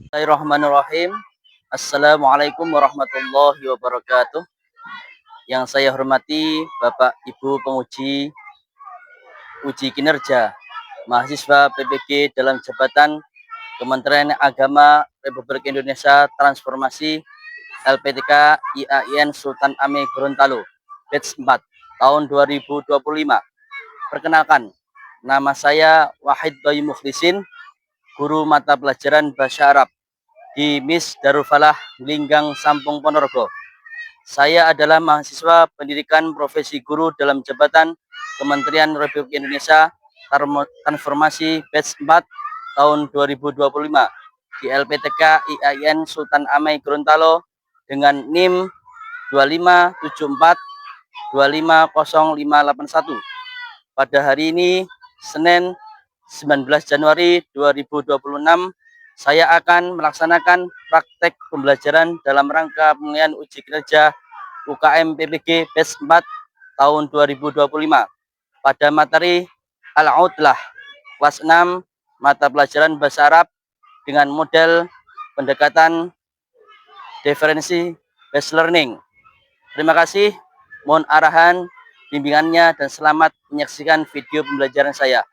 Bismillahirrahmanirrahim. Assalamualaikum warahmatullahi wabarakatuh. Yang saya hormati Bapak Ibu penguji uji kinerja mahasiswa PPG dalam jabatan Kementerian Agama Republik Indonesia Transformasi LPTK IAIN Sultan Ame Gorontalo batch 4 tahun 2025. Perkenalkan, nama saya Wahid Bayu Mukhlisin, guru mata pelajaran Bahasa Arab di MIS Darul Falah Linggang Sampung Ponorogo. Saya adalah mahasiswa pendidikan profesi guru dalam jabatan Kementerian Republik Indonesia Transformasi batch 4 tahun 2025 di LPTK IAIN Sultan Amai Gorontalo dengan NIM 257425051. Pada hari ini Senin 19 Januari 2026 saya akan melaksanakan praktek pembelajaran dalam rangka penilaian uji kinerja UKM PPG batch 4 tahun 2025 pada materi Al-Udlah kelas 6 mata pelajaran Bahasa Arab dengan model pendekatan differential based learning. Terima kasih, mohon arahan, bimbingannya, dan selamat menyaksikan video pembelajaran saya.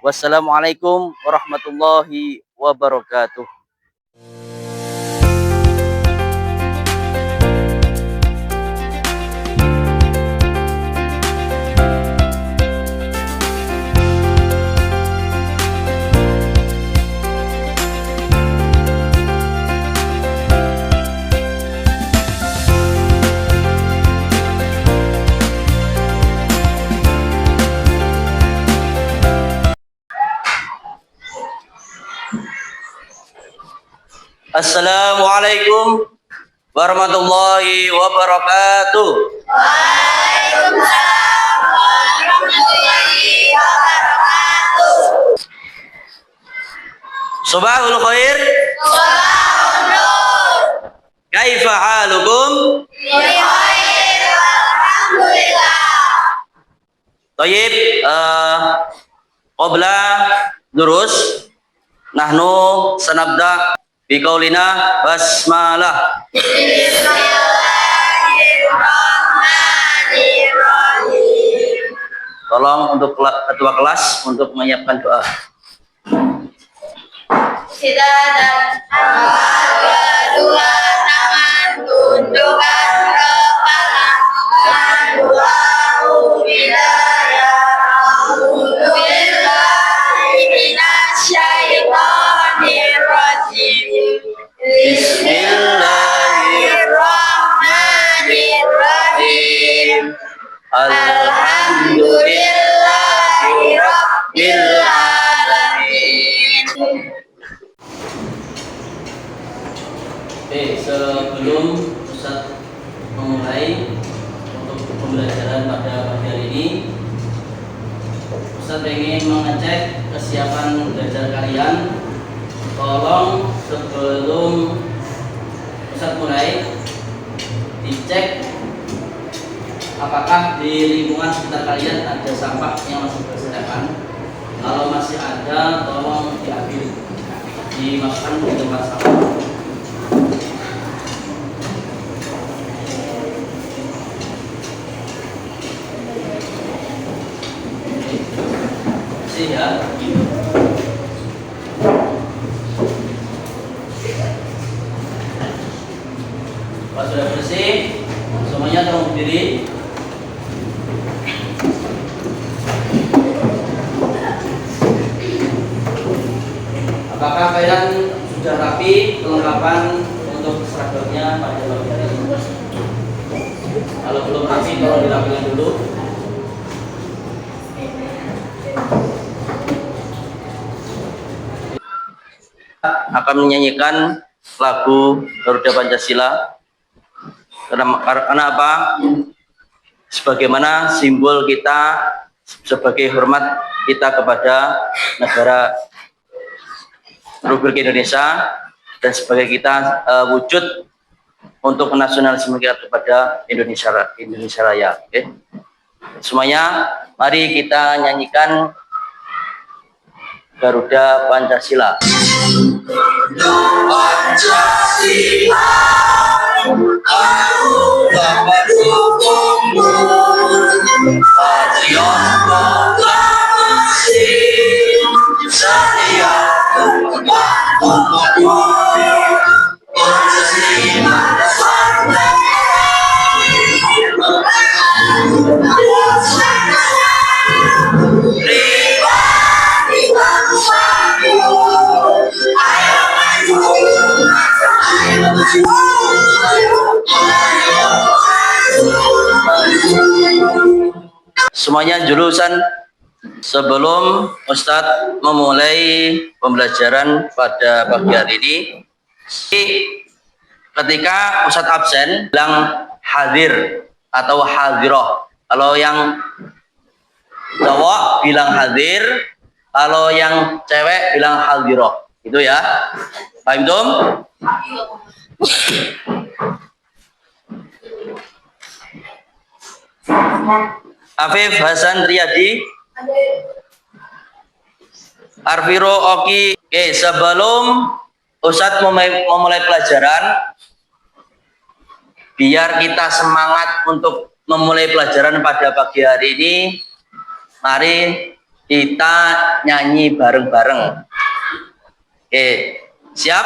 Wassalamualaikum warahmatullahi wabarakatuh. Assalamualaikum warahmatullahi wabarakatuh. Waalaikumsalam warahmatullahi wabarakatuh. Subahul khair. Subahun nur. Kaifa halukum? Bi khair walhamdulillah. Thayyib, qabla durus nahnu sanabda biqaulina basmalah. Bismillahirrahmanirrahim. Tolong untuk ketua kelas untuk menyiapkan doa. Silakan angkat kedua tangan, tundukkan kepala. Allahu bidaya, a'udzu billahi minasyaitonir rajim. Bismillahirrahmanirrahim. Alhamdulillahi rabbil alamin. Oke, sebelum Ustaz memulai untuk pembelajaran pada pagi hari ini, Ustaz ingin mengecek kesiapan belajar kalian. Tolong sebelum Ustaz mulai dicek apakah di lingkungan sekitar kalian ada sampah yang masih berserakan. Kalau masih ada, tolong diambil, dimasukkan ke tempat sampah. Ya. Pas sudah bersih, semuanya tolong berdiri. Apakah kalian sudah rapi kelengkapan untuk seragamnya pada pagi hari ini? Kalau belum rapi, tolong dirapikan dulu. Akan menyanyikan lagu Garuda Pancasila. Karena apa? Sebagaimana simbol kita sebagai hormat kita kepada negara Republik Indonesia dan sebagai kita wujud untuk nasionalisme kita kepada Indonesia Raya. Okay? Semuanya, mari kita nyanyikan Garuda Pancasila. Pancasila, aku dapat hukummu. Patriot proklamasi, setia kepada umatku. Pancasila partai. Pribadi bangsaku, ayo maju, ayo maju, ayo maju. Semuanya jurusan, sebelum Ustadz memulai pembelajaran pada pagi hari ini, ketika Ustadz absen bilang hadir atau hadiroh. Kalau yang cowok bilang hadir, kalau yang cewek bilang hadiroh. Itu ya. Paham dong? Afif Hasan Riyadi, Arviro Oki. Oke, sebelum Ustadz memulai pelajaran, biar kita semangat untuk memulai pelajaran pada pagi hari ini, mari kita nyanyi bareng-bareng. Oke, siap?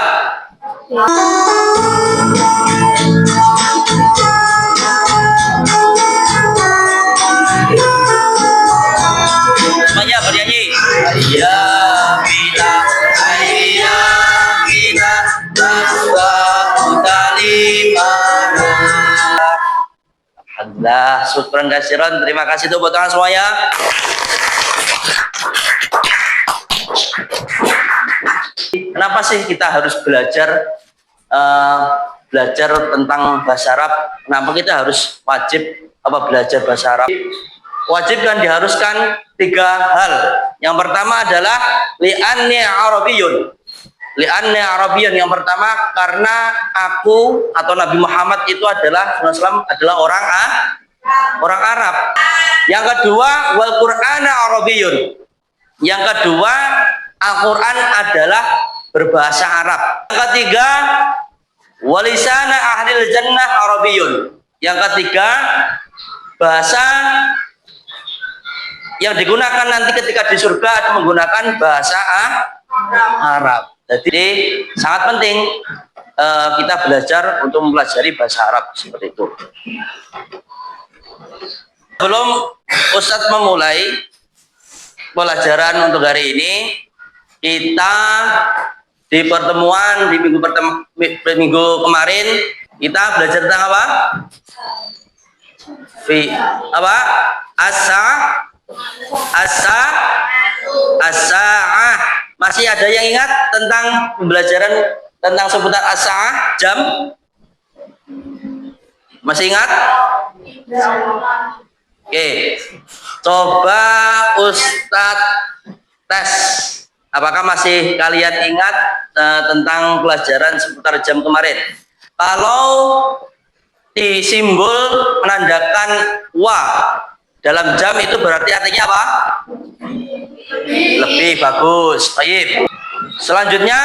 Semuanya bernyanyi. Hayya bila, hayya bila, nasbah kalimana. Alhamdulillah, syukran kasiran. Terima kasih tuh buat tangan semuanya. Kenapa sih kita harus belajar tentang bahasa Arab? Kenapa kita harus wajib belajar bahasa Arab? Wajib dan diharuskan 3 hal. Yang pertama adalah li'anni Arabiyyun. Li'anni Arabiyyun, yang pertama karena aku atau Nabi Muhammad itu adalah orang Arab. Yang kedua, wal Qur'ana Arabiyyun. Yang kedua, Al-Qur'an adalah berbahasa Arab. Yang ketiga, walisana ahlil jannah Arabiyyun. Yang ketiga, bahasa yang digunakan nanti ketika di surga ada menggunakan bahasa Arab. Jadi sangat penting kita belajar untuk mempelajari bahasa Arab seperti itu. Sebelum Ustadz memulai pelajaran untuk hari ini, kita di pertemuan di minggu kemarin kita belajar tentang apa? As-sa'ah. Masih ada yang ingat tentang pembelajaran tentang seputar as-sa'ah, jam? Masih ingat? Oke. Coba Ustadz tes. Apakah masih kalian ingat tentang pelajaran seputar jam kemarin? Kalau di simbol menandakan wa dalam jam itu berarti artinya apa? Lebih bagus. Baik. Selanjutnya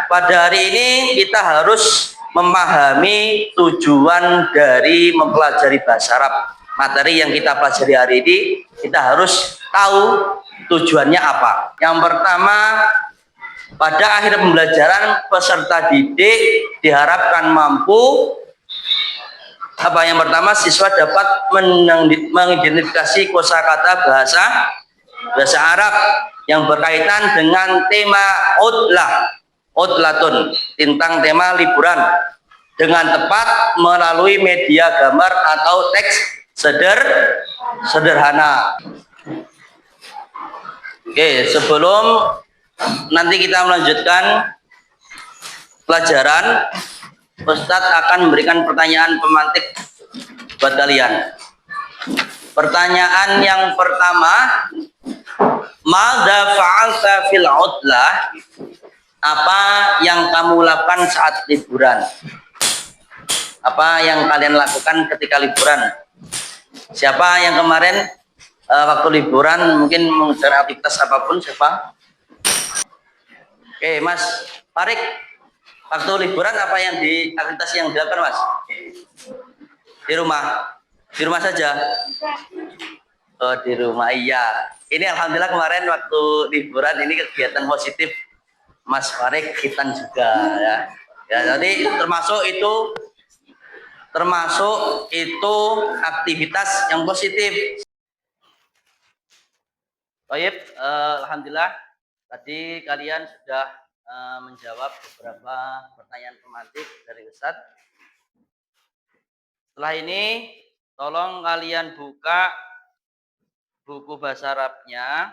pada hari ini kita harus memahami tujuan dari mempelajari bahasa Arab. Materi yang kita pelajari hari ini kita harus tahu tujuannya apa. Yang pertama, pada akhir pembelajaran peserta didik diharapkan mampu yang pertama, siswa dapat mengidentifikasi kosakata bahasa Arab yang berkaitan dengan tema utlatun, tentang tema liburan, dengan tepat melalui media gambar atau teks sederhana. Oke, sebelum nanti kita melanjutkan pelajaran, Ustadz akan memberikan pertanyaan pemantik buat kalian. Pertanyaan yang pertama, madza fa'alta fil utlah? Apa yang kamu lakukan saat liburan? Apa yang kalian lakukan ketika liburan? Siapa yang kemarin waktu liburan mungkin mengadakan aktivitas apapun? Siapa? Oke, Mas Farik, waktu liburan apa yang aktivitas yang dilakukan, Mas? Di rumah. Di rumah saja. Oh, di rumah. Iya. Ini alhamdulillah kemarin waktu liburan ini kegiatan positif Mas Farik Khitan juga ya. Ya, jadi termasuk itu aktivitas yang positif. Baik, alhamdulillah tadi kalian sudah menjawab beberapa pertanyaan pemantik dari Ustadz. Setelah ini tolong kalian buka buku bahasa Arabnya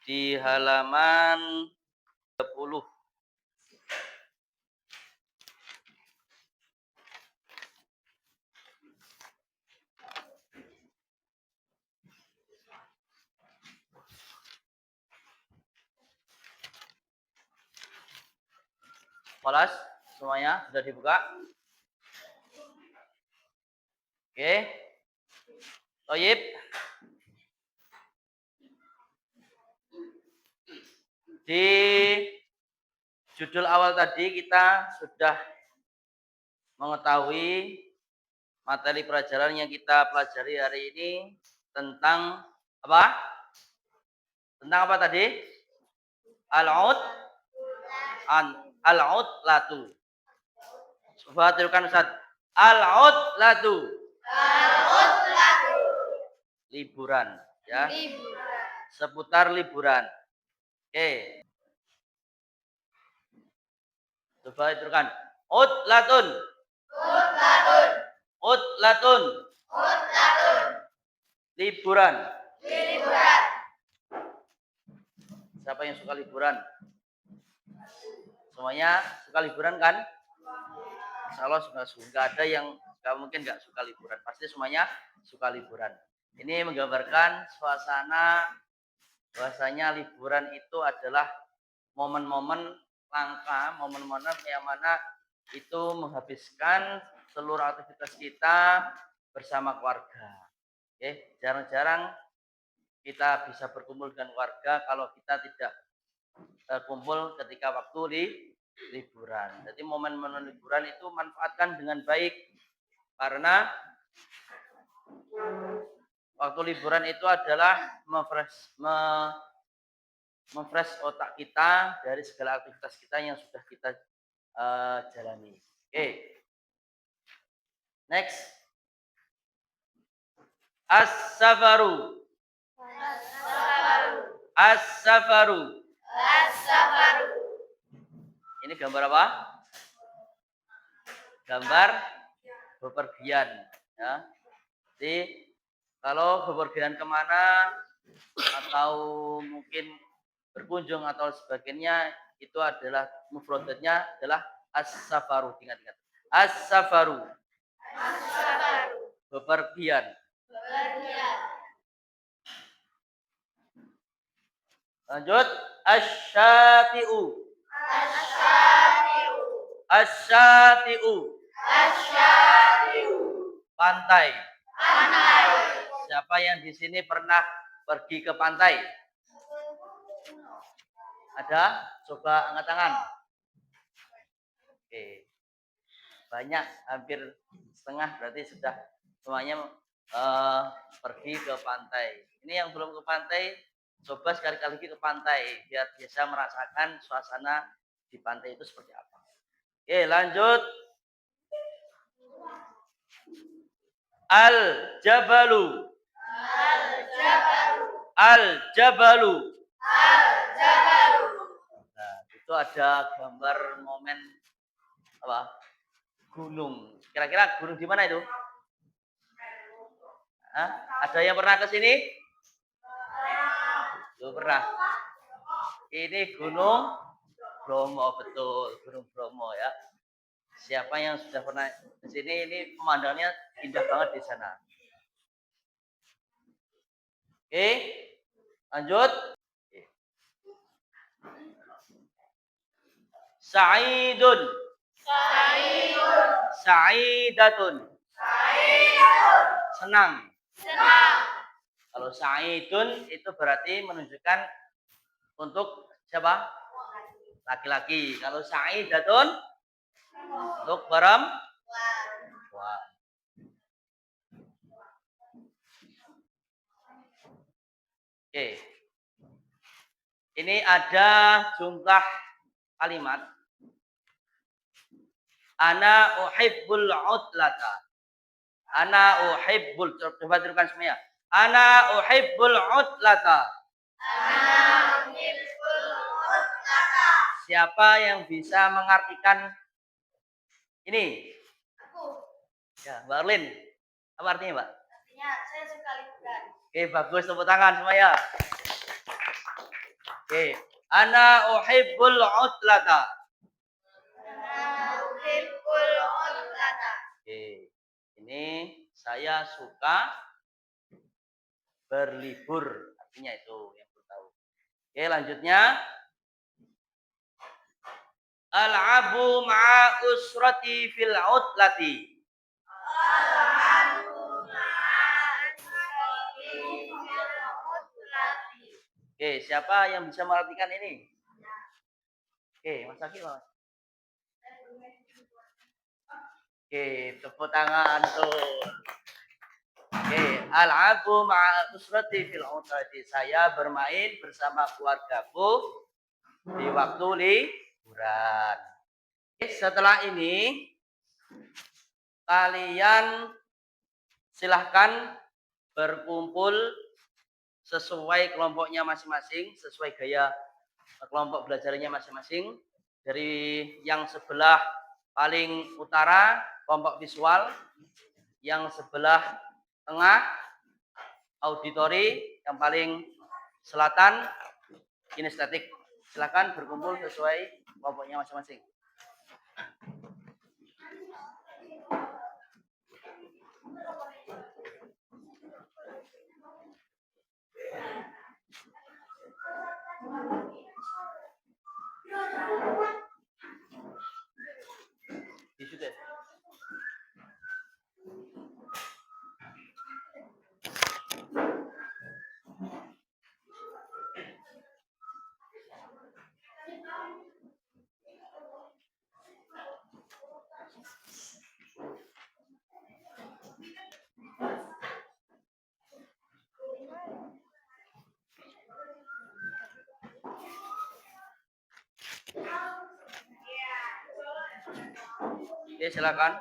di halaman 30. Kelas semuanya sudah dibuka? Oke. Toyib. Di judul awal tadi kita sudah mengetahui materi pelajaran yang kita pelajari hari ini tentang apa? Tentang apa tadi? Al-ud al-ud latu. Coba tirukan Ustaz. Al-ud latu. Al-ud latu. Liburan, ya. Liburan. Seputar liburan. Oke. Coba tirukan. Utlatun. Utlatun. Utlatun. Utlatun. Liburan. Liburan. Siapa yang suka liburan? Semuanya suka liburan kan? Insya Allah nggak ada yang mungkin nggak suka liburan. Pasti semuanya suka liburan. Ini menggambarkan suasana bahwasanya liburan itu adalah momen-momen langka, momen-momen yang mana itu menghabiskan seluruh aktivitas kita bersama keluarga. Oke, jarang-jarang kita bisa berkumpul dengan keluarga kalau kita tidak kumpul ketika waktu liburan. Jadi momen-momen liburan itu manfaatkan dengan baik karena waktu liburan itu adalah memfresh otak kita dari segala aktivitas kita yang sudah kita jalani. Oke. Next. As-safaru. As-safaru. As-safaru. Ini gambar apa? Gambar bepergian. Ya. Jadi kalau bepergian kemana atau mungkin berkunjung atau sebagainya itu adalah mufradatnya adalah as-safaru. Ingat-ingat. As-safaru. As-safaru. Bepergian. Bepergian. Lanjut. Asy-syati'u. Asy-syati'u. Asy-syati'u. Asy-syati'u. Pantai. Pantai. Siapa yang di sini pernah pergi ke pantai? Ada? Coba angkat tangan. Oke. Banyak, hampir setengah berarti sudah semuanya pergi ke pantai. Ini yang belum ke pantai, coba sekali-kali ke pantai biar bisa merasakan suasana di pantai itu seperti apa. Oke, lanjut. Al-jabalu. Al-jabalu. Al-jabalu. Al-jabalu. Nah, itu ada gambar momen apa? Gunung. Kira-kira gunung di mana itu? Hah? Ada yang pernah ke sini? Belum pernah. Ini Gunung Bromo, betul, Gunung Bromo ya. Siapa yang sudah pernah ke sini, ini pemandangannya indah banget di sana. Oke, lanjut. Sa'idun. Sa'idun. Sa'idatun. Sa'idatun. Senang. Senang. Kalau sa'idun itu berarti menunjukkan untuk siapa? Laki-laki. Kalau sa'idatun untuk perempuan. Oke. Ini ada jumlah kalimat. Ana uhibbul utlata. Ana uhibbul. Coba teruskan semuanya. Ana uhibbul utlata. Ana uhibbul utlata. Siapa yang bisa mengartikan ini? Aku. Ya, Mbak Arlin. Apa artinya, Mbak? Artinya saya suka liburan. Oke, bagus, tepuk tangan semuanya. Oke. Ana uhibbul utlata. Ana uhibbul utlata. Oke. Ini saya suka berlibur. Artinya itu yang perlu tahu. Oke, lanjutnya. Al'abu ma'a usrati fil utlati. Oke, siapa yang bisa mengartikan ini? Oke, Mas Akil, Mas. Oke, tepuk tangan tuh. Oke, al'abu ma'a usrati fil utlati. Saya bermain bersama keluargaku di waktu liburan. Oke, setelah ini kalian silahkan berkumpul sesuai kelompoknya masing-masing, sesuai gaya kelompok belajarnya masing-masing. Dari yang sebelah paling utara, kelompok visual. Yang sebelah tengah, auditori. Yang paling selatan, kinestetik. Silahkan berkumpul sesuai kelompoknya masing-masing. Tisu deh. Oke, silakan.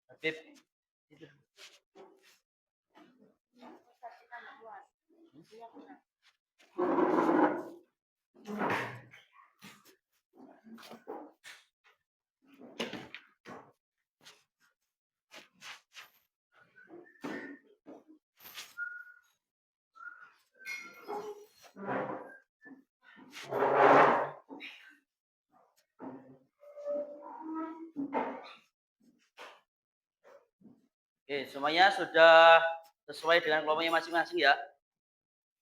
Habib. Oke, semuanya sudah sesuai dengan kelompoknya masing-masing ya.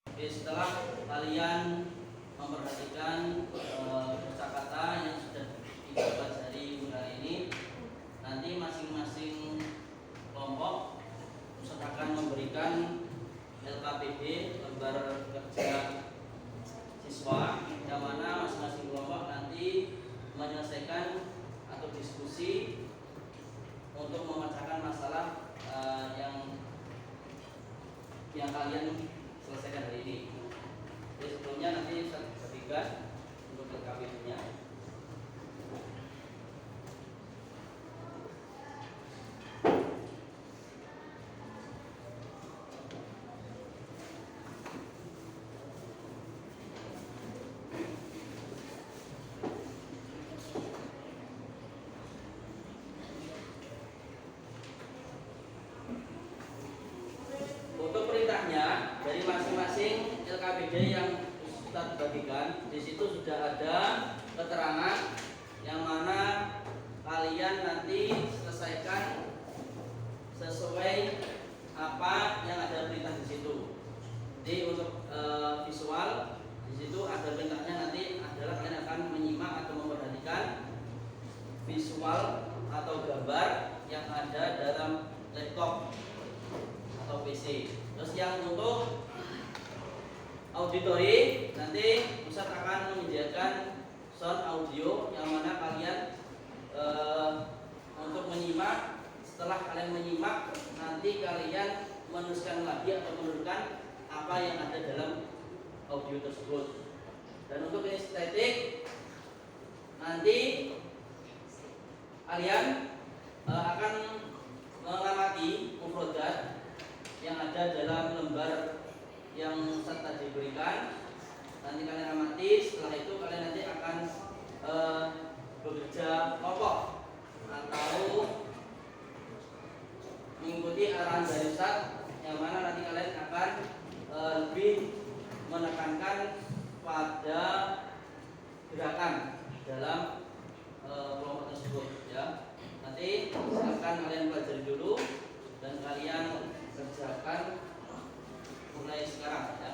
Oke, setelah kalian memperhatikan kosakata yang sudah kita pelajari hari ini, nanti masing-masing kelompok Ustaz akan memberikan LKPD, lembar kerja siswa, yang mana masing-masing kelompok nanti menyelesaikan atau diskusi untuk memecahkan masalah yang kalian selesaikan hari ini. Jadi sebelumnya nanti saya berikan untuk LKPD-nya. Untuk perintahnya dari masing-masing LKPD yang Ustaz bagikan, di situ sudah ada keterangan yang mana kalian nanti selesaikan sesuai apa yang ada perintah di situ. Jadi untuk visual di situ ada perintahnya nanti adalah kalian akan menyimak atau memperhatikan visual atau gambar yang ada dalam laptop atau PC. Terus yang untuk auditori nanti Ustaz akan menyediakan sound audio yang mana kalian untuk menyimak. Setelah kalian menyimak, nanti kalian menuliskan lagi atau menurunkan apa yang ada dalam audio tersebut. Dan untuk estetik nanti kalian akan mengamati mufradat yang ada dalam lembar yang Ustaz tadi berikan. Nanti kalian amati, setelah itu kalian nanti akan bekerja kelompok atau mengikuti arahan dari Ustaz, yang mana nanti kalian akan lebih menekankan pada gerakan dalam kelompok tersebut ya. Nanti silakan kalian pelajari dulu dan kalian kerjakan mulai sekarang ya.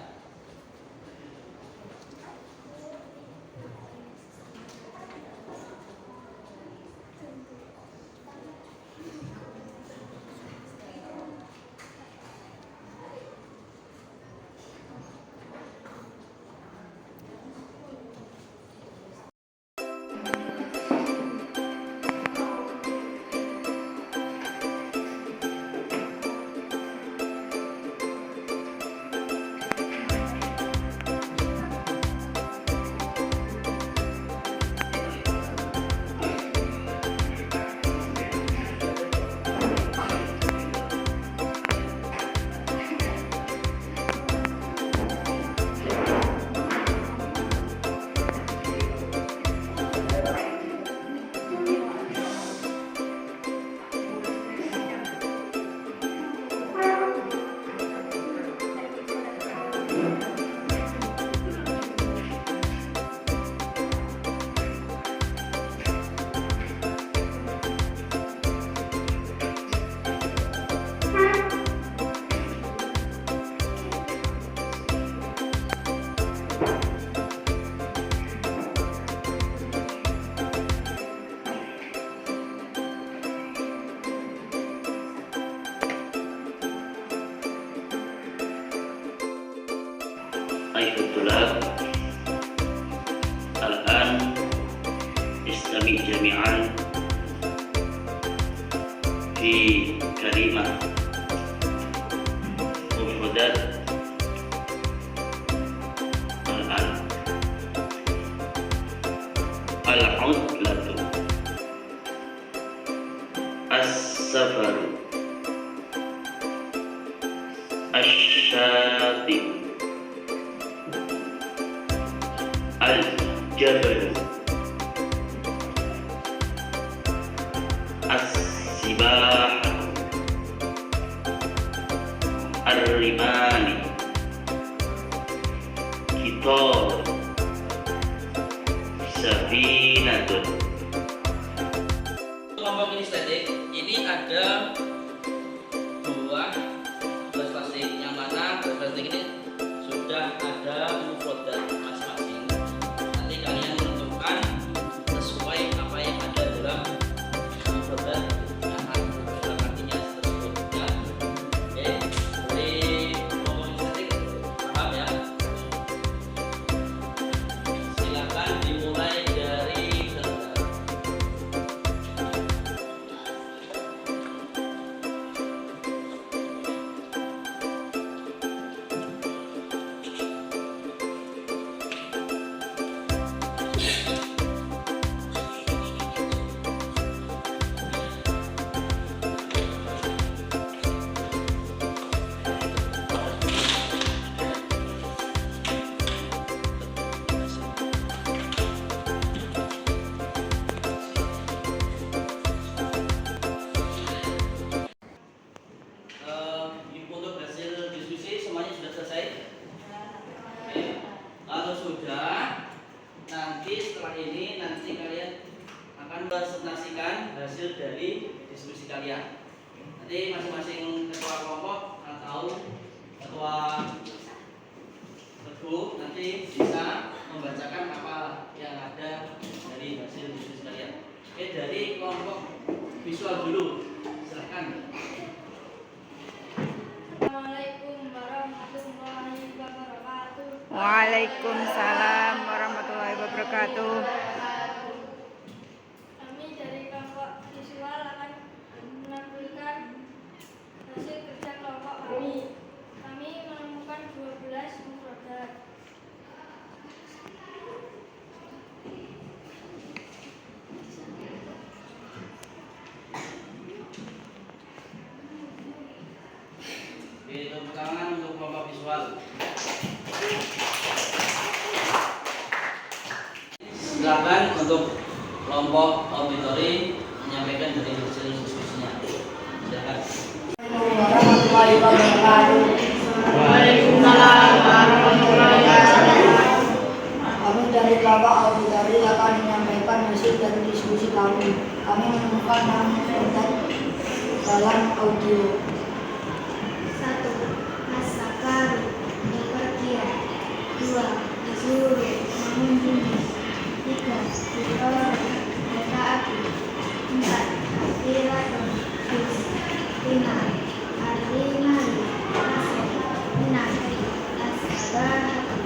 أيها الطلاب، الآن استمع جميعا في كلمة مفردات الآن. العطلة، السفر، الشاطئ، الجبل، السباحة، الرمال، كتاب، سفينة. Kelompok kinestetik ini ada dua gelas plastik, yang mana gelas plastik ini sudah ada mufradat masing-masing. Nanti kalian menentukan sesuai apa yang ada dalam mufradat yang dalam artinya tersebut ya. Oke, jadi kelompok kinestetik paham ya? Silakan dimulai dari sekarang. diskusi kalian. Nanti masing-masing ketua kelompok atau ketua teguh nanti bisa membacakan apa yang ada dari hasil diskusi kalian. Oke, dari kelompok visual dulu, silahkan. Assalamualaikum warahmatullahi wabarakatuh. Waalaikumsalam warahmatullahi wabarakatuh. Kami dari kelompok visual akan menampilkan hasil kerja kelompok kami. Kami menemukan 12 mufradat. Oke, tepuk tangan untuk kelompok visual. Silakan untuk kelompok auditori menyampaikan dari hasil diskusinya. Silakan. Warahmatullahi wabarakatuh. Waalaikumsalam warahmatullahi wabarakatuh. Kami dari kelompok auditori akan menyampaikan hasil dari diskusi kami. Kami menemukan 6 mufradat dalam audio. 1. As-sakaru, bepergian. 2. Azuru, mengunjungi. 3. Ditolak, bertaati. 4. Asiratun, bis. 5. Arimani, asal. 6. As-sabahatu,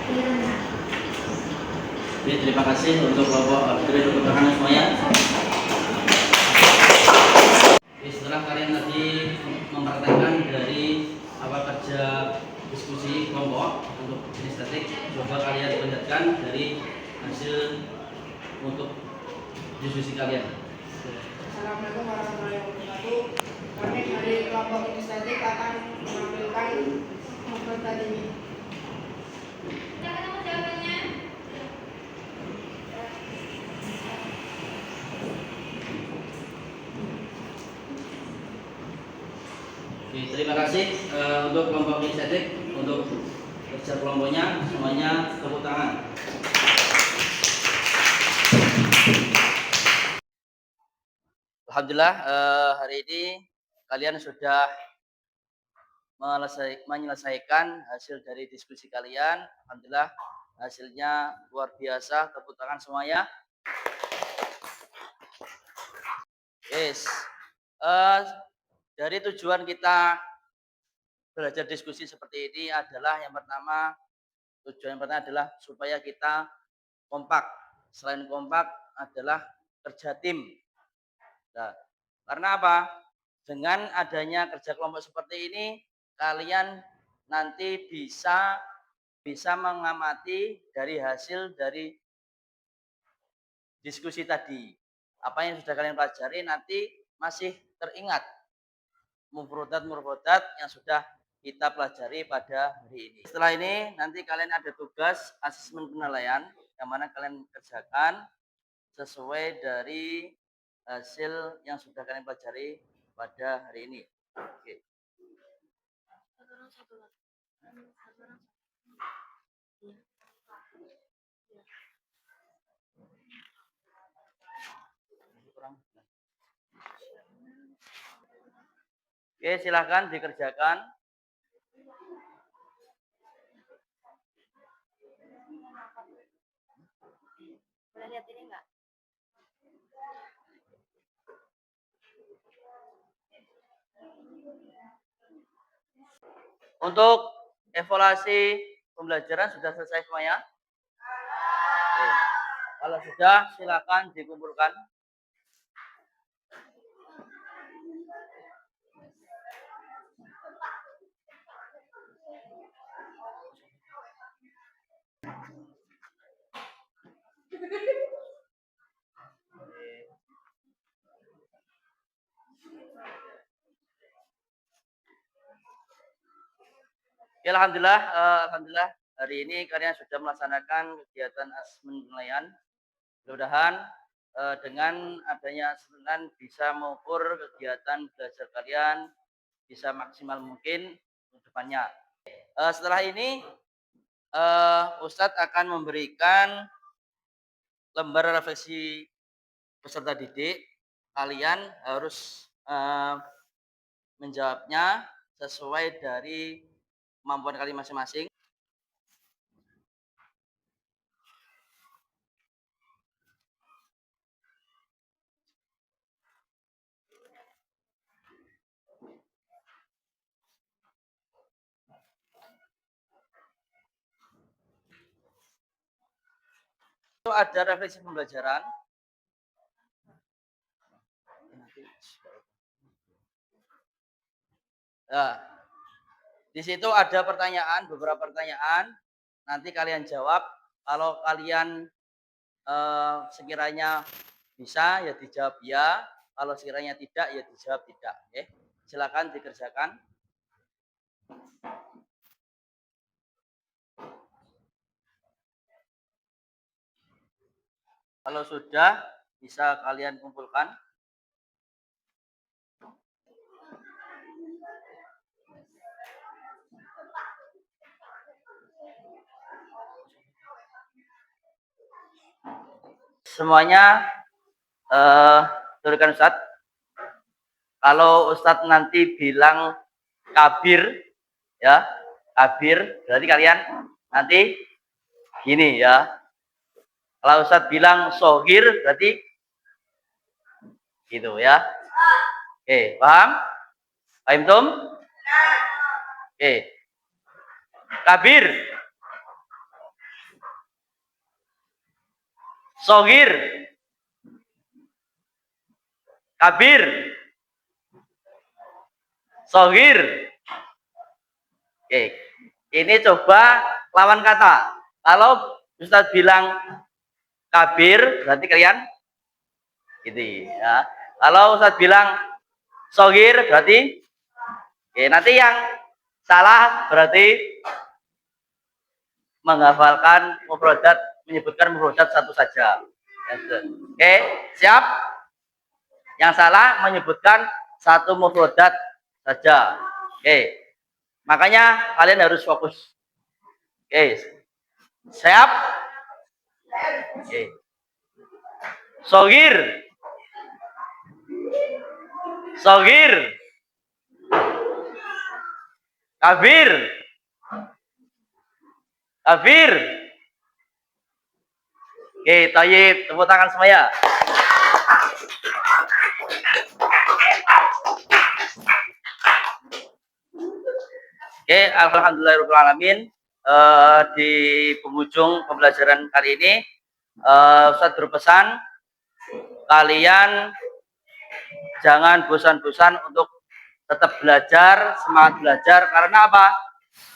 firna. Oke, terima kasih untuk kelompok auditori untuk rekan semuanya. Oke, setelah kalian tadi mempraktekkan dari awal kerja diskusi kelompok untuk kinestetik, coba kalian perlihatkan dari hasil untuk diskusi kalian. Assalamualaikum warahmatullahi wabarakatuh. Kami dari kelompok kinestetik akan menampilkan mufradat ini. Kita ketemu jawabannya. Oke, terima kasih untuk kelompok kinestetik untuk kerja kelompoknya, semuanya tepuk tangan. Alhamdulillah hari ini kalian sudah menyelesaikan hasil dari diskusi kalian. Alhamdulillah hasilnya luar biasa, tepuk tangan semuanya. Yes. Dari tujuan kita belajar diskusi seperti ini adalah yang pertama, tujuan yang pertama adalah supaya kita kompak. Selain kompak adalah kerja tim. Nah, karena apa? Dengan adanya kerja kelompok seperti ini, kalian nanti bisa mengamati dari hasil dari diskusi tadi. Apa yang sudah kalian pelajari nanti masih teringat mufrodat yang sudah kita pelajari pada hari ini. Setelah ini nanti kalian ada tugas asesmen penilaian yang mana kalian kerjakan sesuai dari hasil yang sudah kalian pelajari pada hari ini. Oke. Oke, silahkan dikerjakan. Boleh lihat ini enggak? Untuk evaluasi pembelajaran sudah selesai semuanya? Oke. Kalau sudah, silakan dikumpulkan. Ya, alhamdulillah hari ini kalian sudah melaksanakan kegiatan asesmen penilaian. Mudah-mudahan dengan adanya asesmen bisa mengukur kegiatan belajar kalian bisa maksimal mungkin ke depannya. Setelah ini Ustadz akan memberikan lembar refleksi peserta didik. kalian harus menjawabnya sesuai dari kemampuan kalian masing-masing. Itu ada refleksi pembelajaran. Nah, di situ ada pertanyaan, beberapa pertanyaan. Nanti kalian jawab. Kalau kalian sekiranya bisa ya dijawab ya. Kalau sekiranya tidak ya dijawab tidak. Oke. Silakan dikerjakan. Kalau sudah bisa kalian kumpulkan. Semuanya tuliskan Ustadz. Kalau Ustadz nanti bilang kabir ya, kabir berarti kalian nanti gini ya. Kalau Ustadz bilang sohir berarti gitu ya. Oke, paham? Paham Tom? Oke. Kabir. Sohir. Kabir. Sohir. Oke. Ini coba lawan kata. Kalau Ustadz bilang kabir, berarti kalian gitu ya. Kalau Ustadz bilang sohir, berarti oke, nanti yang salah berarti menghafalkan mufradat, menyebutkan mufradat satu saja. Oke, siap? Yang salah menyebutkan satu mufradat saja. Oke. Makanya kalian harus fokus. Oke. Siap? Oke. Sogir. Sogir. Kabir. Kabir. Oke, tayyib. Tepuk tangan semuanya. Oke, alhamdulillahirrahmanirrahim. Di penghujung pembelajaran kali ini, Ustadz berpesan kalian jangan bosan-bosan untuk tetap belajar, semangat belajar. Karena apa?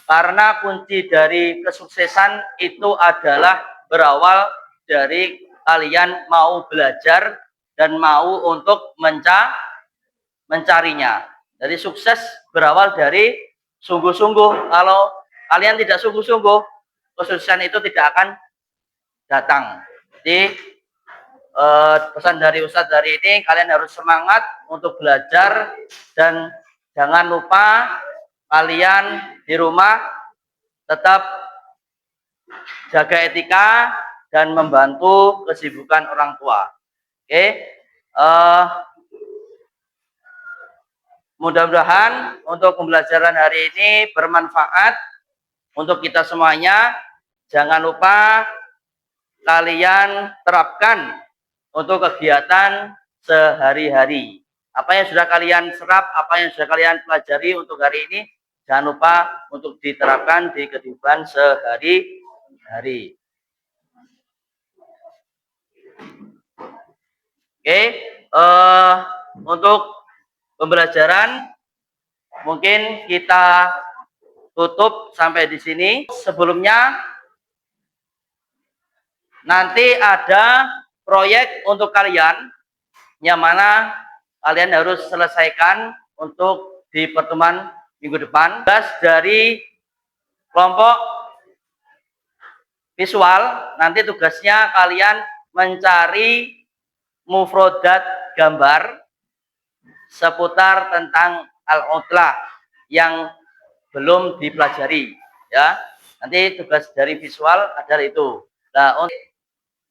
Karena kunci dari kesuksesan itu adalah berawal dari kalian mau belajar dan mau untuk mencarinya. Jadi sukses berawal dari sungguh-sungguh. Kalau kalian tidak sungguh-sungguh, kesuksesan itu tidak akan datang. Jadi pesan dari Ustadz hari ini, kalian harus semangat untuk belajar dan jangan lupa kalian di rumah tetap jaga etika dan membantu kesibukan orang tua. Oke, mudah-mudahan untuk pembelajaran hari ini bermanfaat untuk kita semuanya. Jangan lupa kalian terapkan untuk kegiatan sehari-hari. Apa yang sudah kalian serap, apa yang sudah kalian pelajari untuk hari ini, jangan lupa untuk diterapkan di kehidupan sehari-hari. Oke, untuk pembelajaran mungkin kita tutup sampai di sini. Sebelumnya nanti ada proyek untuk kalian yang mana kalian harus selesaikan untuk di pertemuan minggu depan. Dari kelompok visual, nanti tugasnya kalian mencari mufrodat gambar seputar tentang al-utlah yang belum dipelajari ya. Nanti tugas dari visual adalah itu. Nah,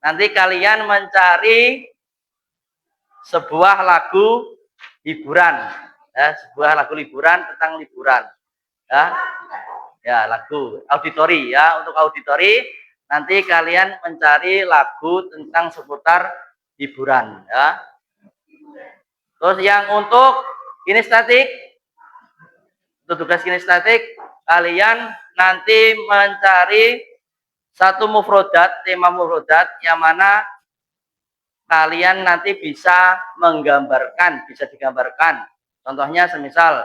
nanti kalian mencari sebuah lagu hiburan, ya, sebuah lagu liburan tentang liburan, ya, ya lagu auditori ya untuk auditori nanti kalian mencari lagu tentang seputar hiburan, ya. Terus yang untuk kinestetik, untuk tugas kinestetik kalian nanti mencari satu mufrodat, tema mufrodat yang mana kalian nanti bisa menggambarkan, bisa digambarkan. Contohnya semisal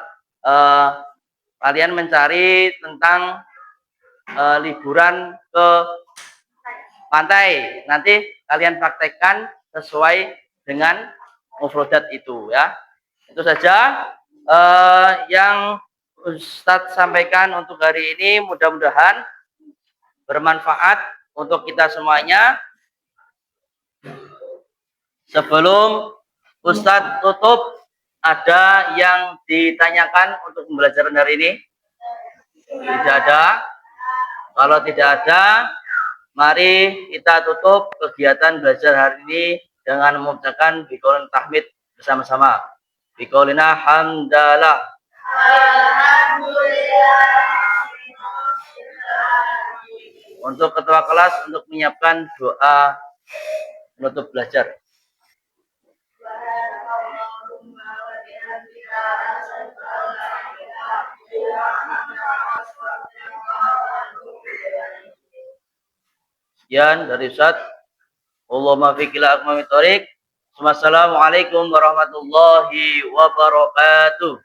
kalian mencari tentang liburan ke pantai, nanti kalian praktekkan sesuai dengan mufrodat itu ya. Itu saja yang Ustadz sampaikan untuk hari ini, mudah-mudahan bermanfaat untuk kita semuanya. Sebelum Ustadz tutup, ada yang ditanyakan untuk pembelajaran hari ini? Tidak ada. Kalau tidak ada, mari kita tutup kegiatan belajar hari ini dengan mengucapkan biqaulin tahmid bersama-sama. Biqaulina hamdalah. Alhamdulillah. Untuk ketua kelas untuk menyiapkan doa penutup belajar. Sekian dari Ustaz. Allahumma fiqila akmami thoriq. Wassalamualaikum warahmatullahi wabarakatuh.